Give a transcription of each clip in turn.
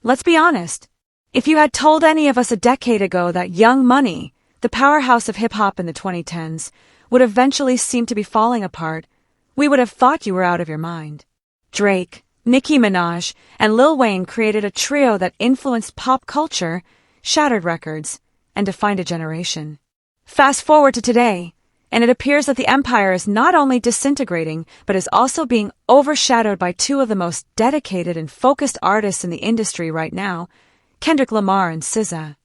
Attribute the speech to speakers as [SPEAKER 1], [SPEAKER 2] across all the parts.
[SPEAKER 1] Let's be honest. If you had told any of us a decade ago that Young Money, the powerhouse of hip-hop in the 2010s, would eventually seem to be falling apart, we would have thought you were out of your mind. Drake, Nicki Minaj, and Lil Wayne created a trio that influenced pop culture, shattered records, and defined a generation. Fast forward to today, and it appears that the empire is not only disintegrating, but is also being overshadowed by two of the most dedicated and focused artists in the industry right now, Kendrick Lamar and SZA.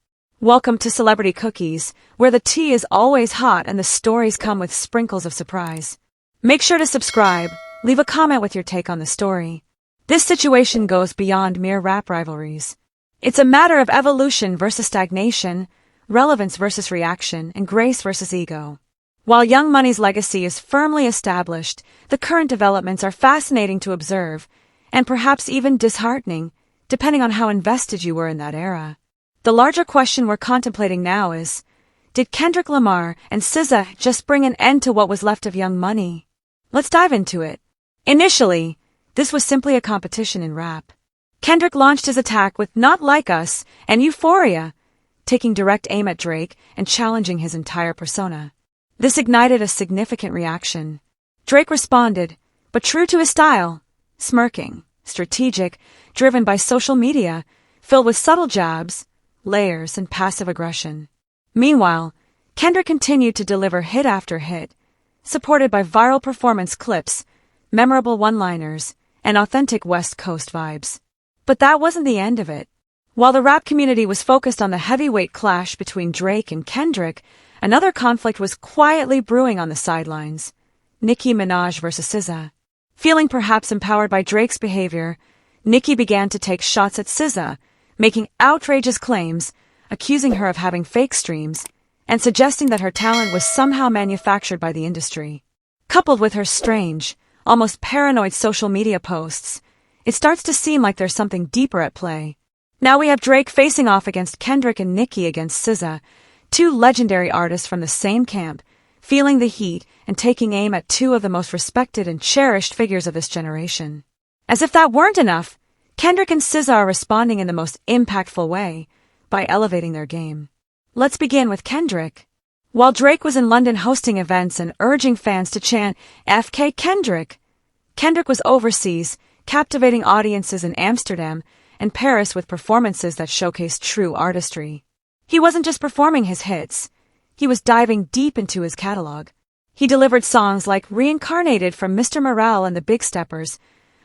[SPEAKER 1] Welcome to Celebrity Cookies, where the tea is always hot and the stories come with sprinkles of surprise. Make sure to subscribe, leave a comment with your take on the story. This situation goes beyond mere rap rivalries. It's a matter of evolution versus stagnation, relevance versus reaction, and grace versus ego. While Young Money's legacy is firmly established, the current developments are fascinating to observe, and perhaps even disheartening, depending on how invested you were in that era. The larger question we're contemplating now is, did Kendrick Lamar and SZA just bring an end to what was left of Young Money? Let's dive into it. Initially, this was simply a competition in rap. Kendrick launched his attack with Not Like Us and Euphoria, taking direct aim at Drake and challenging his entire persona. This ignited a significant reaction. Drake responded, but true to his style, smirking, strategic, driven by social media, filled with subtle jabs, layers, and passive aggression. Meanwhile, Kendrick continued to deliver hit after hit, supported by viral performance clips, memorable one-liners, and authentic West Coast vibes. But that wasn't the end of it. While the rap community was focused on the heavyweight clash between Drake and Kendrick, another conflict was quietly brewing on the sidelines. Nicki Minaj versus SZA. Feeling perhaps empowered by Drake's behavior, Nicki began to take shots at SZA, making outrageous claims, accusing her of having fake streams, and suggesting that her talent was somehow manufactured by the industry. Coupled with her strange, almost paranoid social media posts, it starts to seem like there's something deeper at play. Now we have Drake facing off against Kendrick and Nicki against SZA, two legendary artists from the same camp, feeling the heat and taking aim at two of the most respected and cherished figures of this generation. As if that weren't enough, Kendrick and SZA are responding in the most impactful way, by elevating their game. Let's begin with Kendrick. While Drake was in London hosting events and urging fans to chant FK Kendrick, Kendrick was overseas, captivating audiences in Amsterdam and Paris with performances that showcased true artistry. He wasn't just performing his hits, he was diving deep into his catalog. He delivered songs like Reincarnated from Mr. Morale and the Big Steppers,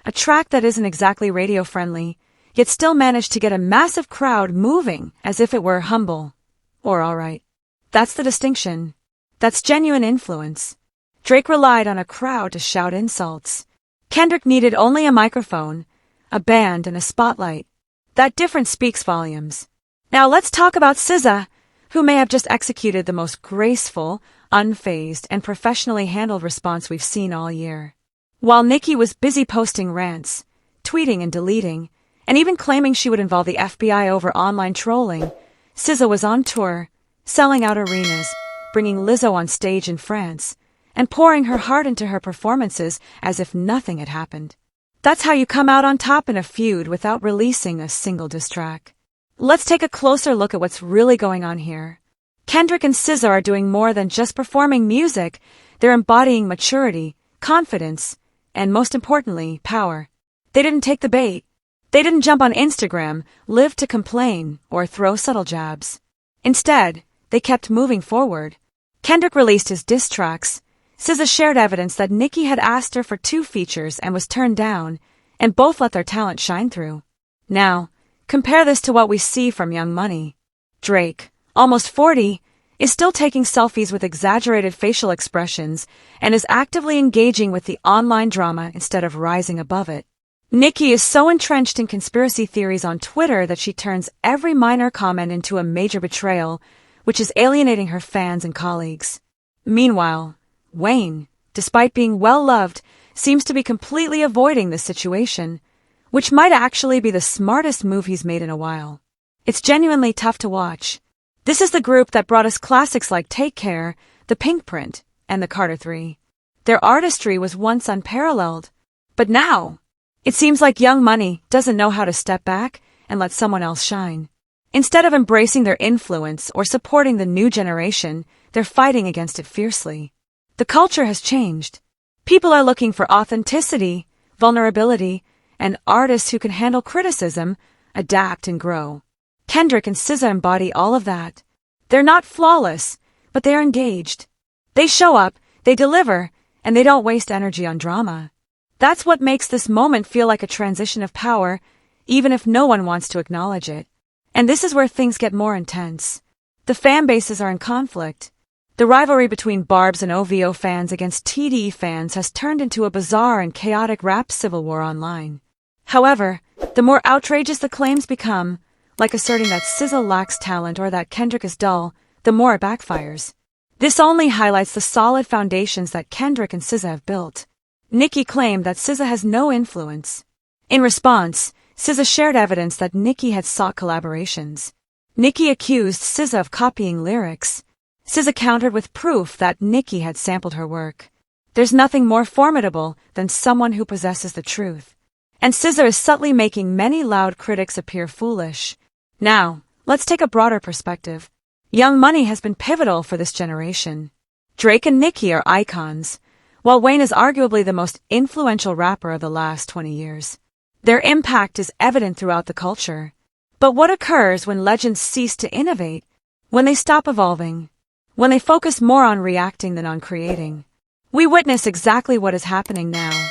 [SPEAKER 1] a track that isn't exactly radio-friendly, yet still managed to get a massive crowd moving as if it were humble or alright. That's the distinction. That's genuine influence. Drake relied on a crowd to shout insults. Kendrick needed only a microphone, a band, and a spotlight. That difference speaks volumes. Now let's talk about SZA, who may have just executed the most graceful, unfazed, and professionally handled response we've seen all year. While Nicki was busy posting rants, tweeting and deleting, and even claiming she would involve the FBI over online trolling, SZA was on tour, selling out arenas, bringing Lizzo on stage in France, and pouring her heart into her performances as if nothing had happened. That's how you come out on top in a feud without releasing a single diss track. Let's take a closer look at what's really going on here. Kendrick and SZA are doing more than just performing music. They're embodying maturity, confidence, and most importantly, power. They didn't take the bait. They didn't jump on Instagram, live to complain, or throw subtle jabs. Instead, they kept moving forward. Kendrick released his diss tracks. SZA shared evidence that Nicki had asked her for 2 features and was turned down, and both let their talent shine through. Now, compare this to what we see from Young Money. Drake, almost 40, is still taking selfies with exaggerated facial expressions and is actively engaging with the online drama instead of rising above it. Nicki is so entrenched in conspiracy theories on Twitter that she turns every minor comment into a major betrayal, which is alienating her fans and colleagues. Meanwhile, Wayne, despite being well-loved, seems to be completely avoiding this situation, which might actually be the smartest move he's made in a while. It's genuinely tough to watch. This is the group that brought us classics like Take Care, The Pink Print, and The Carter 3. Their artistry was once unparalleled, but now, it seems like Young Money doesn't know how to step back and let someone else shine. Instead of embracing their influence or supporting the new generation, they're fighting against it fiercely. The culture has changed. People are looking for authenticity, vulnerability, and artists who can handle criticism, adapt, and grow. Kendrick and SZA embody all of that. They're not flawless, but they are engaged. They show up, they deliver, and they don't waste energy on drama. That's what makes this moment feel like a transition of power, even if no one wants to acknowledge it. And this is where things get more intense. The fan bases are in conflict. The rivalry between Barb's and OVO fans against TDE fans has turned into a bizarre and chaotic rap civil war online. However, the more outrageous the claims become, like asserting that SZA lacks talent or that Kendrick is dull, the more it backfires. This only highlights the solid foundations that Kendrick and SZA have built. Nicki claimed that SZA has no influence. In response, SZA shared evidence that Nicki had sought collaborations. Nicki accused SZA of copying lyrics. SZA countered with proof that Nicki had sampled her work. There's nothing more formidable than someone who possesses the truth. And SZA is subtly making many loud critics appear foolish. Now, let's take a broader perspective. Young Money has been pivotal for this generation. Drake and Nicki are icons, while Wayne is arguably the most influential rapper of the last 20 years. Their impact is evident throughout the culture. But what occurs when legends cease to innovate? When they stop evolving? When they focus more on reacting than on creating? We witness exactly what is happening now.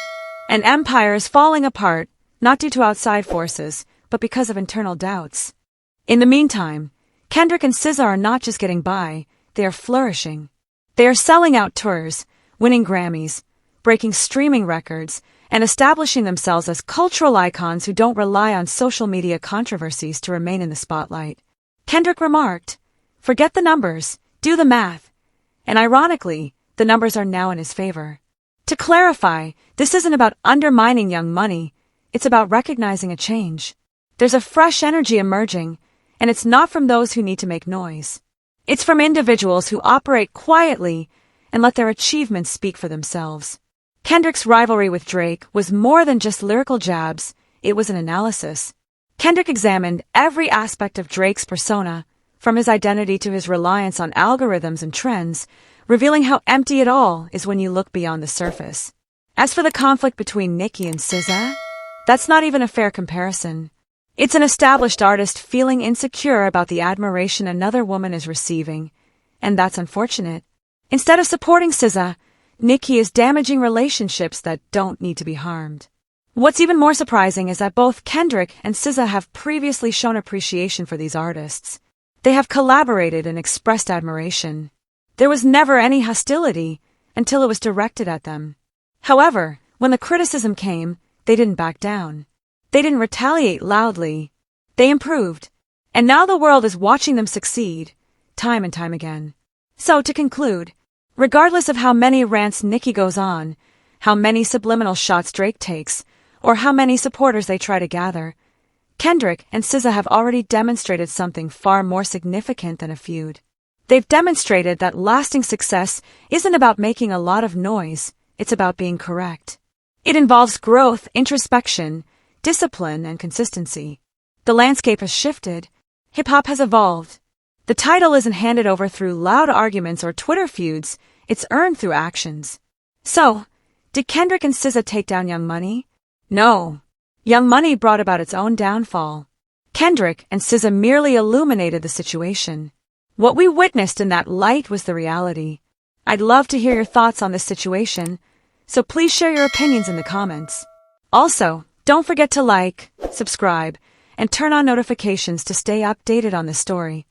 [SPEAKER 1] An empire is falling apart, not due to outside forces, but because of internal doubts. In the meantime, Kendrick and SZA are not just getting by, they are flourishing. They are selling out tours, winning Grammys, breaking streaming records, and establishing themselves as cultural icons who don't rely on social media controversies to remain in the spotlight. Kendrick remarked, "Forget the numbers, do the math." And ironically, the numbers are now in his favor. To clarify, this isn't about undermining Young Money, it's about recognizing a change. There's a fresh energy emerging, and it's not from those who need to make noise. It's from individuals who operate quietly and let their achievements speak for themselves. Kendrick's rivalry with Drake was more than just lyrical jabs, it was an analysis. Kendrick examined every aspect of Drake's persona, from his identity to his reliance on algorithms and trends, revealing how empty it all is when you look beyond the surface. As for the conflict between Nicki and SZA, that's not even a fair comparison. It's an established artist feeling insecure about the admiration another woman is receiving, and that's unfortunate. Instead of supporting SZA, Nicki is damaging relationships that don't need to be harmed. What's even more surprising is that both Kendrick and SZA have previously shown appreciation for these artists. They have collaborated and expressed admiration. There was never any hostility until it was directed at them. However, when the criticism came, they didn't back down. They didn't retaliate loudly. They improved. And now the world is watching them succeed, time and time again. So to conclude, regardless of how many rants Nicki goes on, how many subliminal shots Drake takes, or how many supporters they try to gather, Kendrick and SZA have already demonstrated something far more significant than a feud. They've demonstrated that lasting success isn't about making a lot of noise, it's about being correct. It involves growth, introspection, discipline, and consistency. The landscape has shifted. Hip-hop has evolved. The title isn't handed over through loud arguments or Twitter feuds, it's earned through actions. So, did Kendrick and SZA take down Young Money? No. Young Money brought about its own downfall. Kendrick and SZA merely illuminated the situation. What we witnessed in that light was the reality. I'd love to hear your thoughts on this situation, so please share your opinions in the comments. Also, don't forget to like, subscribe, and turn on notifications to stay updated on this story.